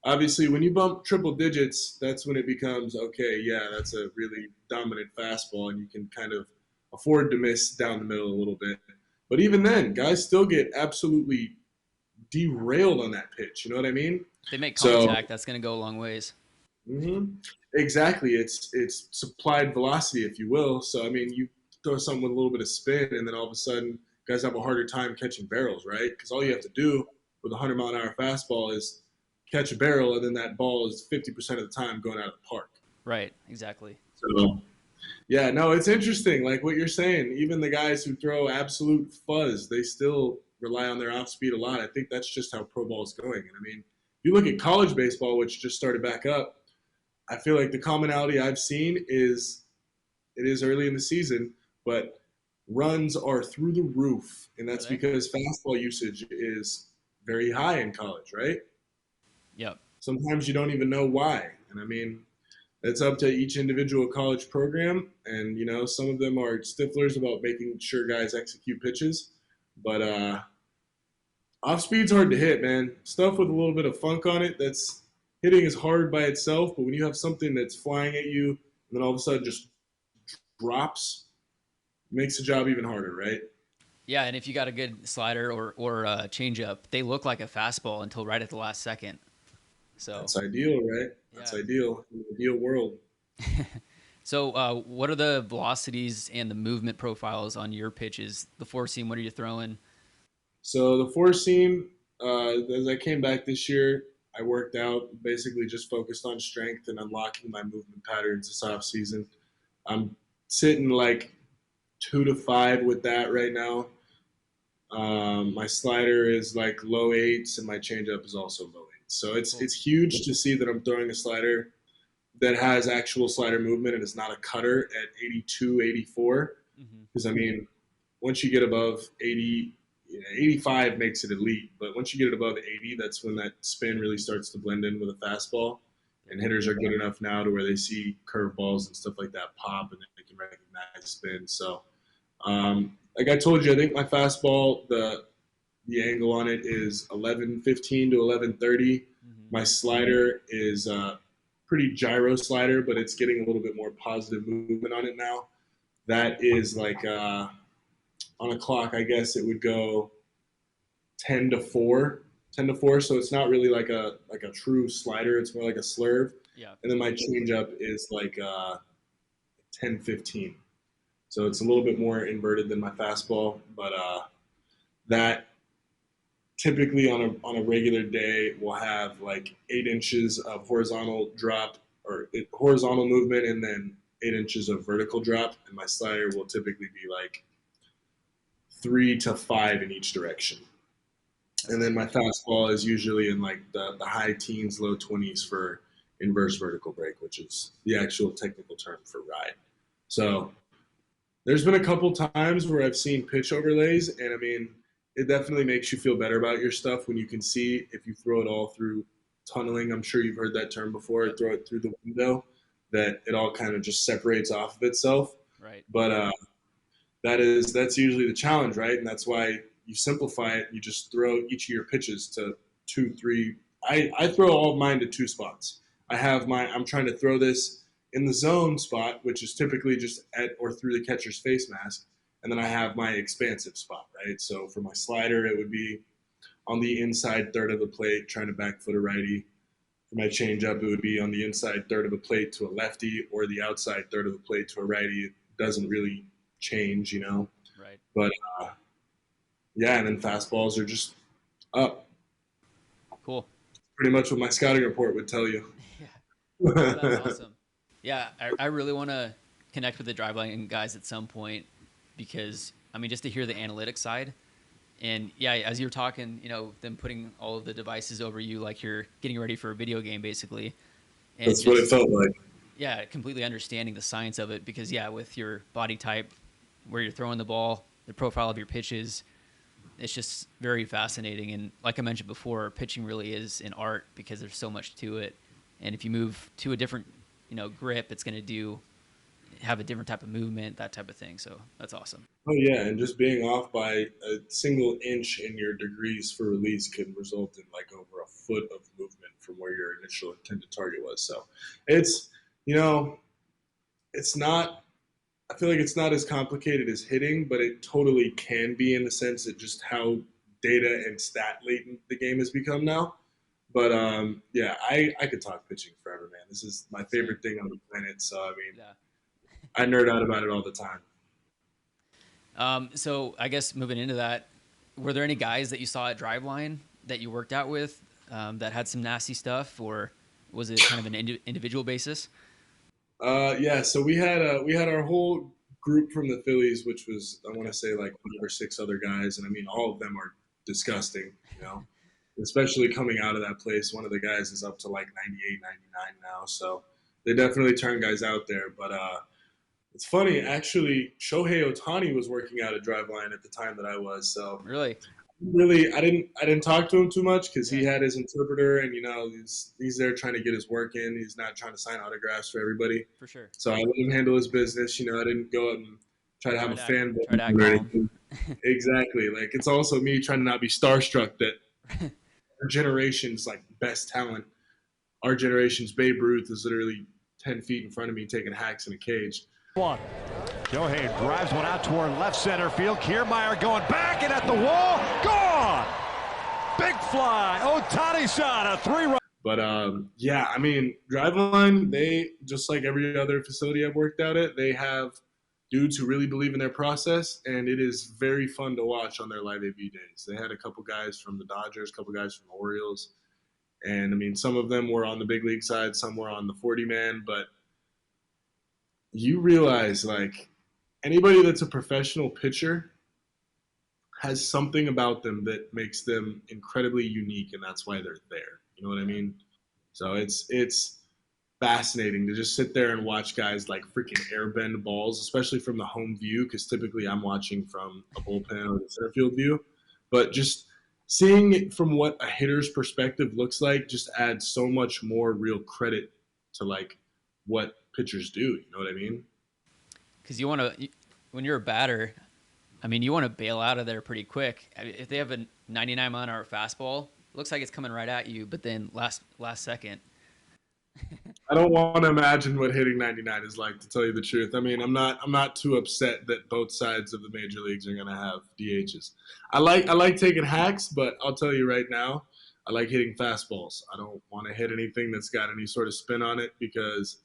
obviously when you bump triple digits, that's when it becomes okay. Yeah, that's a really dominant fastball, and you can kind of afford to miss down the middle a little bit. But even then, guys still get absolutely derailed on that pitch. You know what I mean? If they make So contact, that's going to go a long ways. Hmm. Exactly. It's supplied velocity, if you will. So I mean, you throw something with a little bit of spin, and then all of a sudden, guys have a harder time catching barrels, right? Because all you have Right. to do with a 100-mile-an-hour fastball is catch a barrel, and then that ball is 50% of the time going out of the park. Right. Exactly. So yeah, no, it's interesting. Like what you're saying, even the guys who throw absolute fuzz, they still rely on their off speed a lot. I think that's just how pro ball is going. And I mean, you look at college baseball, which just started back up. I feel like the commonality I've seen is it is early in the season, but runs are through the roof, and Are that's they? because fastball usage is very high in college, right? Yep. Sometimes you don't even know why. And I mean, it's up to each individual college program, and some of them are stiflers about making sure guys execute pitches, but off speed's hard to hit, man. Stuff with a little bit of funk on it that's hitting is hard by itself, but when you have something that's flying at you and then all of a sudden just drops, it makes the job even harder, right? Yeah, and if you got a good slider or changeup, they look like a fastball until right at the last second. So That's ideal, right? That's yeah. ideal in the ideal world. So what are the velocities and the movement profiles on your pitches? The four seam, what are you throwing? So the four seam, as I came back this year, I worked out, basically just focused on strength and unlocking my movement patterns this off season. I'm sitting like 2 to 5 with that right now. My slider is like low eights, and my changeup is also low eights. So it's Cool. it's huge to see that I'm throwing a slider that has actual slider movement and is not a cutter at 82, 84. Hmm. Because I mean, once you get above 80, 85 makes it elite. But once you get it above 80, that's when that spin really starts to blend in with a fastball. Yep. And hitters are good enough now to where they see curveballs and stuff like that pop, and they can recognize spin. So, like I told you, I think my fastball, the angle on it is 11:15 to 11:30. Hmm. My slider is pretty gyro slider, but it's getting a little bit more positive movement on it now. That is like on a clock, I guess it would go 10 to 4, 10 to 4. So it's not really like a true slider. It's more like a slurve. Yeah. And then my changeup is like 10-15. So it's a little bit more inverted than my fastball, but that typically on a regular day will have like 8 inches of horizontal drop or horizontal movement, and then 8 inches of vertical drop. And my slider will typically be like 3 to 5 in each direction. And Okay. then my fastball is usually in like the high teens, low 20s for inverse vertical break, which is the actual technical term for ride. So there's been a couple times where I've seen pitch overlays, and I mean, it definitely makes you feel better about your stuff when you can see if you throw it all through tunneling. I'm sure you've heard that term before. Yep. Throw it through the window, that it all kind of just separates off of itself. Right. But that's usually the challenge, right? And that's why you simplify it. You just throw each of your pitches to two, three. I throw all of mine to two spots. I'm trying to throw this in the zone spot, which is typically just at or through the catcher's face mask. And then I have my expansive spot, right? So for my slider, it would be on the inside third of the plate, trying to back foot a righty. For my changeup, it would be on the inside third of the plate to a lefty, or the outside third of the plate to a righty. It doesn't really change. Right. But yeah, and then fastballs are just up. Cool. Pretty much what my scouting report would tell you. Yeah. No, that's awesome. Yeah, I really want to connect with the driveline guys at some point because I mean, just to hear the analytics side. And yeah, as you're talking, them putting all of the devices over you like you're getting ready for a video game, basically, and That's what it just felt like. yeah, completely understanding the science of it. Because yeah, with your body type, where you're throwing the ball, the profile of your pitches, it's just very fascinating. And like I mentioned before, pitching really is an art because there's so much to it. And if you move to a different, grip, it's going to have a different type of movement, that type of thing. So that's awesome. Oh yeah, and just being off by a single inch in your degrees for release can result in like over a foot of movement from where your initial intended target was. So it's you know it's not. I feel like it's not as complicated as hitting, but it totally can be in the sense that just how data and stat latent the game has become now. But yeah, I could talk pitching forever, man. This is my Same. favorite thing on the planet. So I mean, Yeah. I nerd out about it all the time. So I guess moving into that, were there any guys that you saw at Driveline that you worked out with that had some nasty stuff, or was it kind of an individual basis? Yeah, so we had our whole group from the Phillies, which was I want Okay, to say like 5 or 6 other guys, and I mean all of them are disgusting, especially coming out of that place. One of the guys is up to like 98, 99 now, so they definitely turn guys out there. But it's funny, actually, Shohei Ohtani was working out at Driveline at the time that I was, so really? really I didn't talk to him too much because he Yeah, had his interpreter and he's there trying to get his work in. He's not trying to sign autographs for everybody. for sure. So I let him handle his business. I didn't go out and try to have a fan Try to act or calm. anything. Exactly. Like it's also me trying to not be starstruck that our generation's like best talent. Our generation's Babe Ruth is literally 10 feet in front of me taking hacks in a cage. One. Shohei drives one out toward left center field. Kiermaier going back and at the wall. Gone! Big fly. Ohtani-san, a 3-run. But yeah, I mean, Driveline, they just like every other facility I've worked out at, they have dudes who really believe in their process, and it is very fun to watch on their live AV days. They had a couple guys from the Dodgers, a couple guys from the Orioles, and I mean, some of them were on the big league side, some were on the 40 man, but you realize like anybody that's a professional pitcher has something about them that makes them incredibly unique, and that's why they're there. You know what I Yeah. mean? So it's fascinating to just sit there and watch guys like freaking airbend balls, especially from the home view, because typically I'm watching from a bullpen or the center field view. But just seeing it from what a hitter's perspective looks like just adds so much more real credit to like what pitchers do. You know what I mean? Because you want to, when you're a batter, I mean, you want to bail out of there pretty quick. I mean, if they have a 99-mile-an-hour fastball, looks like it's coming right at you, but then last second. I don't want to imagine what hitting 99 is like, to tell you the truth. I mean, I'm not too upset that both sides of the major leagues are going to have DHs. I like taking hacks, but I'll tell you right now, I like hitting fastballs. I don't want to hit anything that's got any sort of spin on it because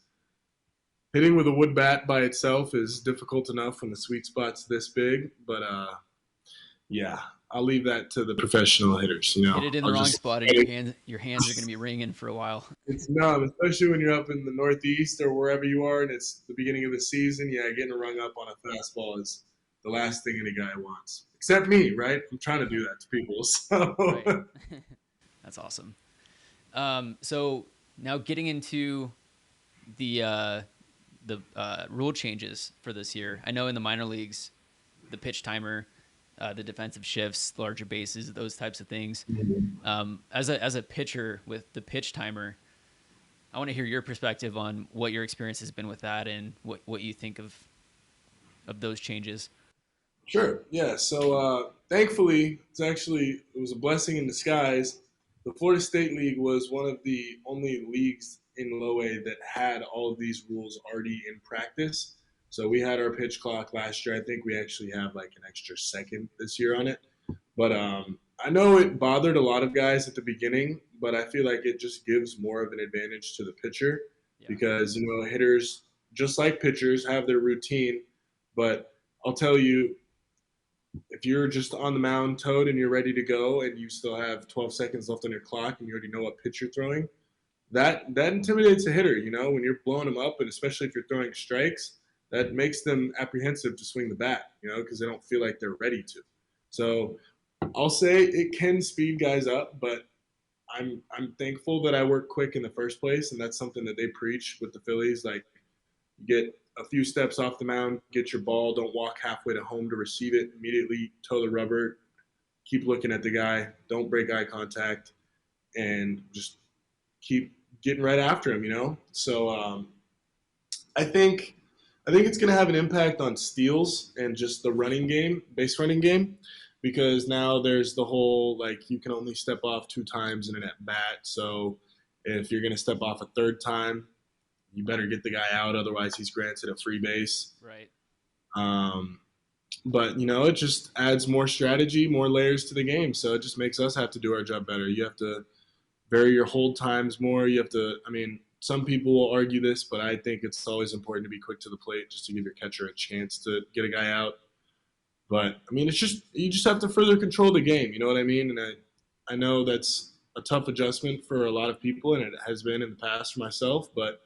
hitting with a wood bat by itself is difficult enough when the sweet spot's this big. But yeah, I'll leave that to the professional hitters. Hit it in the I'll wrong just spot, and your hands are going to be ringing for a while. it's numb, especially when you're up in the Northeast or wherever you are, and it's the beginning of the season. Yeah, getting rung up on a fastball is the last thing any guy wants, except me, right? I'm trying to do that to people. Right. So That's awesome. So now getting into the rule changes for this year. I know in the minor leagues, the pitch timer, the defensive shifts, larger bases, those types of things. As a pitcher with the pitch timer, I want to hear your perspective on what your experience has been with that and what you think of those changes. sure, yeah. So thankfully, it was a blessing in disguise. The Florida State League was one of the only leagues in low A that had all of these rules already in practice. So we had our pitch clock last year. I think we actually have like an extra second this year on it. But I know it bothered a lot of guys at the beginning, but I feel like it just gives more of an advantage to the pitcher Yeah. because hitters, just like pitchers, have their routine. But I'll tell you, if you're just on the mound, toed, and you're ready to go, and you still have 12 seconds left on your clock, and you already know what pitch you're throwing, that intimidates a hitter. When you're blowing them up, and especially if you're throwing strikes, that makes them apprehensive to swing the bat. Because they don't feel like they're ready to. So I'll say it can speed guys up, but I'm thankful that I work quick in the first place, and that's something that they preach with the Phillies. Like, get a few steps off the mound, get your ball, don't walk halfway to home to receive it, immediately toe the rubber, keep looking at the guy, don't break eye contact, and just keep getting right after him. So I think it's going to have an impact on steals and just the running game, base running game, because now there's the whole like you can only step off 2 times in an at bat. So if you're going to step off a third time, you better get the guy out, otherwise he's granted a free base. Right. Um, but it just adds more strategy, more layers to the game. So it just makes us have to do our job better. You have to vary your hold times more. You have to, I mean, some people will argue this, but I think it's always important to be quick to the plate just to give your catcher a chance to get a guy out. But I mean, it's just you just have to further control the game. You know what I mean? And I know that's a tough adjustment for a lot of people, and it has been in the past for myself. But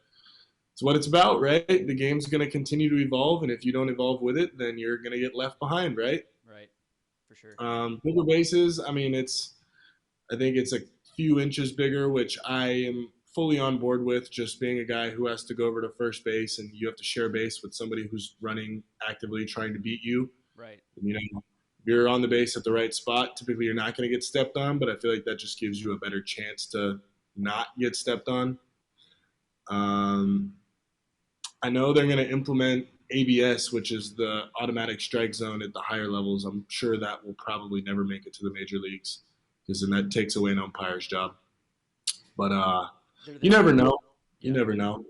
it's what it's about, right? The game's going to continue to evolve, and if you don't evolve with it, then you're going to get left behind, right? Right. For sure. Bigger bases. I mean, I think it's a few inches bigger, which I am fully on board with. Just being a guy who has to go over to first base, and you have to share base with somebody who's running actively trying to beat you. Right. You know, you're on the base at the right spot. Typically, you're not going to get stepped on, but I feel like that just gives you a better chance to not get stepped on. I know they're going to implement ABS, which is the automatic strike zone at the higher levels. I'm sure that will probably never make it to the major leagues because then that takes away an umpire's job. But you never know. You never know.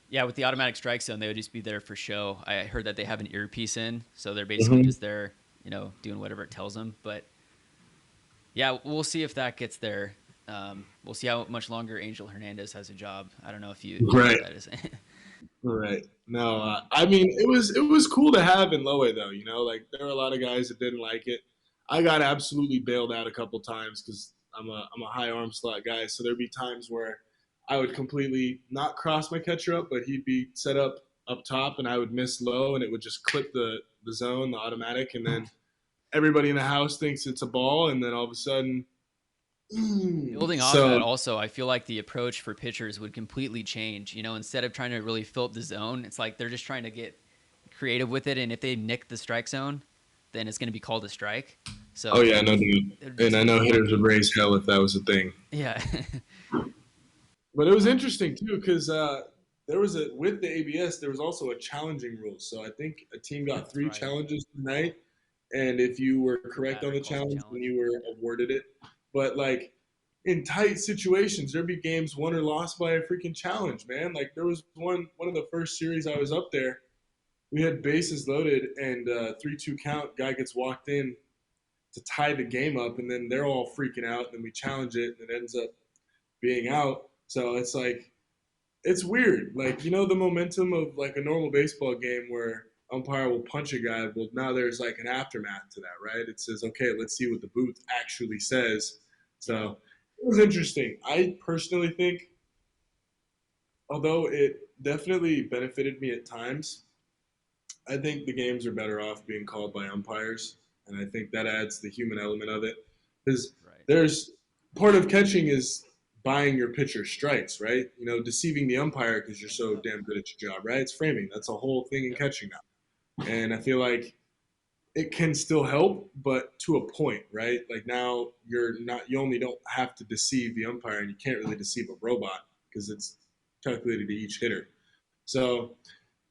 Yeah, with the automatic strike zone, they would just be there for show. I heard that they have an earpiece in, so they're basically just there, doing whatever it tells them. But yeah, we'll see if that gets there. We'll see how much longer Angel Hernandez has a job. I don't know if you know right. what that is. Right. No, I mean it was cool to have in Lowe though. Like there were a lot of guys that didn't like it. I got absolutely bailed out a couple times because I'm a high arm slot guy. So there'd be times where I would completely not cross my catcher up, but he'd be set up top, and I would miss low, and it would just clip the zone, the automatic, and then everybody in the house thinks it's a ball, and then all of a sudden. Building off that also, I feel like the approach for pitchers would completely change. Instead of trying to really fill up the zone, it's like they're just trying to get creative with it, and if they nick the strike zone, then it's going to be called a strike. So, oh yeah, no dude, and I know hitters would raise hell if that was a thing. Yeah. But it was interesting too because there was with the ABS there was also a challenging rule. So I think a team got 3 challenges tonight, and if you were correct on the challenge, then you were awarded it. But like in tight situations, there'd be games won or lost by a freaking challenge, man. Like there was one of the first series I was up there. We had bases loaded and 3-2 count. Guy gets walked in to tie the game up, and then they're all freaking out. And then we challenge it, and it ends up being out. So it's like it's weird. Like the momentum of like a normal baseball game where umpire will punch a guy. Well, now there's like an aftermath to that, right? It says, okay, let's see what the booth actually says. So it was interesting. I personally think, although it definitely benefited me at times, I think the games are better off being called by umpires, and I think that adds the human element of it. Because there's part of catching is buying your pitcher strikes, right? Deceiving the umpire because you're so damn good at your job, right? It's framing. That's a whole thing in catching now. And I feel like it can still help, but to a point, right? Like now you only don't have to deceive the umpire, and you can't really deceive a robot because it's calculated to each hitter. So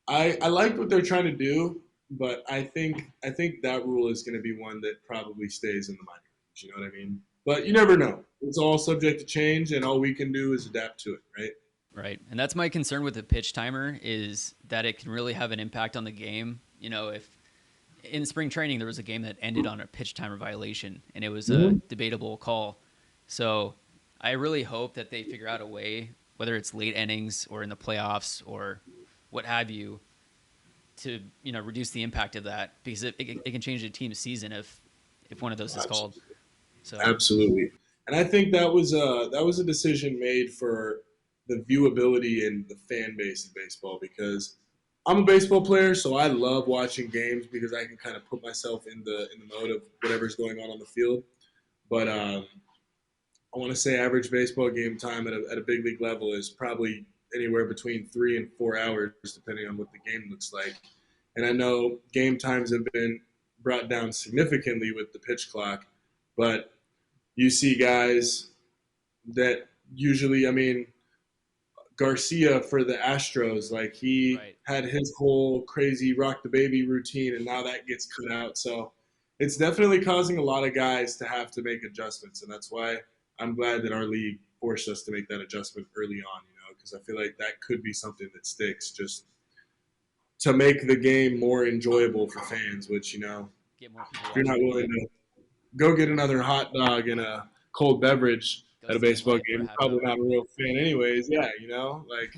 I like what they're trying to do, but I think that rule is going to be one that probably stays in the minor leagues. You know what I mean? But you never know. It's all subject to change, and all we can do is adapt to it, right? Right. And that's my concern with the pitch timer is that it can really have an impact on the game. If in spring training there was a game that ended on a pitch timer violation, and it was a debatable call. So I really hope that they figure out a way, whether it's late innings or in the playoffs or what have you, to reduce the impact of that, because it can change the team's season if one of those is called. So absolutely, and I think that was a decision made for the viewability and the fan base of baseball, because I'm a baseball player, so I love watching games because I can kind of put myself in the mode of whatever's going on the field. But I want to say average baseball game time at a big league level is probably anywhere between 3 and 4 hours, depending on what the game looks like. And I know game times have been brought down significantly with the pitch clock, but you see guys that usually, I mean, Garcia for the Astros, like he had his whole crazy rock the baby routine, and now that gets cut out. So it's definitely causing a lot of guys to have to make adjustments, and that's why I'm glad that our league forced us to make that adjustment early on, because I feel like that could be something that sticks, just to make the game more enjoyable for fans, which, get more people if you're not willing to go get another hot dog and a cold beverage Goes at a to game baseball live for a game. half Probably hour. not a real fan anyways. Yeah, like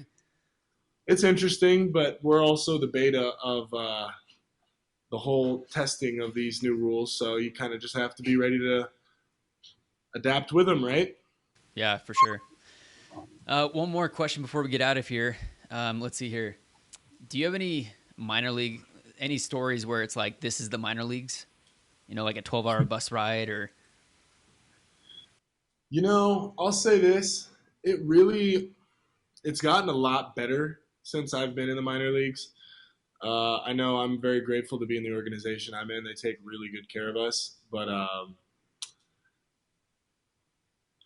it's interesting, but we're also the beta of the whole testing of these new rules. So you kind of just have to be ready to adapt with them, right? Yeah, for sure. One more question before we get out of here. Let's see here. Do you have any minor league, any stories where it's like, this is the minor leagues? Like a 12-hour bus ride or. I'll say this. It's gotten a lot better since I've been in the minor leagues. I know I'm very grateful to be in the organization I'm in. They take really good care of us. But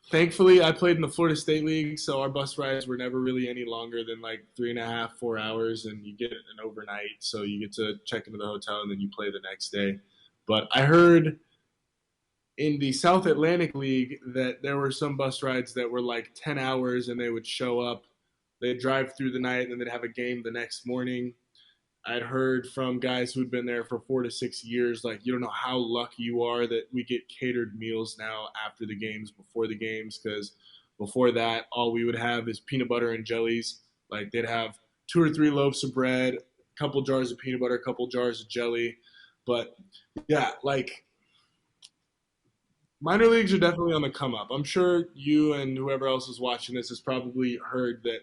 thankfully, I played in the Florida State League, so our bus rides were never really any longer than like 3.5, 4 hours, and you get an overnight. So you get to check into the hotel and then you play the next day. But I heard in the South Atlantic League that there were some bus rides that were like 10 hours and they would show up. They'd drive through the night and then they'd have a game the next morning. I'd heard from guys who'd been there for 4 to 6 years, like, you don't know how lucky you are that we get catered meals now after the games, before the games, because before that, all we would have is peanut butter and jellies. Like, they'd have 2 or 3 loaves of bread, a couple jars of peanut butter, a couple jars of jelly. But yeah, like, minor leagues are definitely on the come up. I'm sure you and whoever else is watching this has probably heard that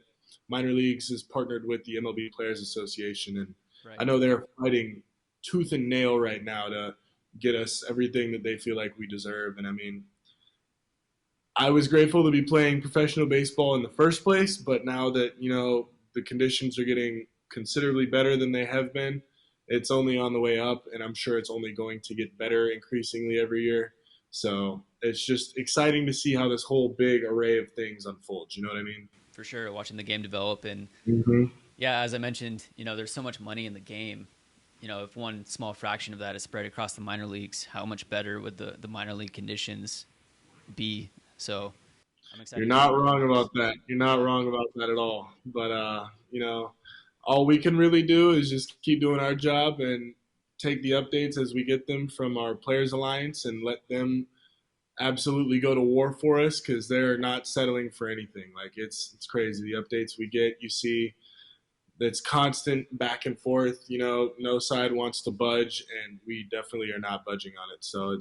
minor leagues is partnered with the MLB Players Association, and Right. I know they're fighting tooth and nail right now to get us everything that they feel like we deserve. And I mean, I was grateful to be playing professional baseball in the first place, but now that the conditions are getting considerably better than they have been, it's only on the way up, and I'm sure it's only going to get better increasingly every year. So it's just exciting to see how this whole big array of things unfolds. You know what I mean? For sure, watching the game develop. And yeah, as I mentioned, there's so much money in the game. If one small fraction of that is spread across the minor leagues, how much better would the minor league conditions be? So I'm excited You're to see not what wrong happens. about that. You're not wrong about that at all. But all we can really do is just keep doing our job and take the updates as we get them from our Players Alliance and let them absolutely go to war for us, because they're not settling for anything. Like, it's crazy the updates we get. You see, that's constant back and forth. No side wants to budge, and we definitely are not budging on it. So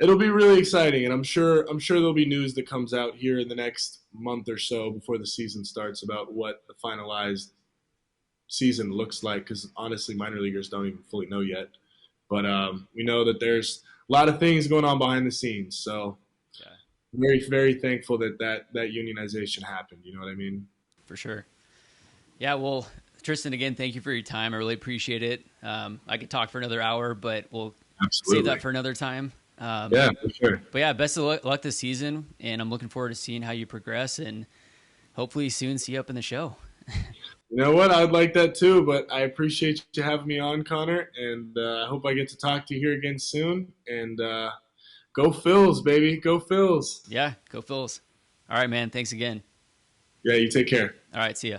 it'll be really exciting, and I'm sure there'll be news that comes out here in the next month or so before the season starts about what the finalized season looks like. Because honestly, minor leaguers don't even fully know yet. But we know that there's a lot of things going on behind the scenes. So Yeah, very, very thankful that unionization happened. You know what I mean? for sure. Yeah, well, Tristan, again, thank you for your time. I really appreciate it. I could talk for another hour, but we'll save Absolutely. that for another time. Yeah, for sure. But yeah, best of luck this season, and I'm looking forward to seeing how you progress, and hopefully soon see you up in the show. You know what? I'd like that too, but I appreciate you having me on, Connor, and I hope I get to talk to you here again soon. And go Phils, baby. Go Phils. Yeah, go Phils. All right, man. Thanks again. Yeah, you take care. All right, see ya.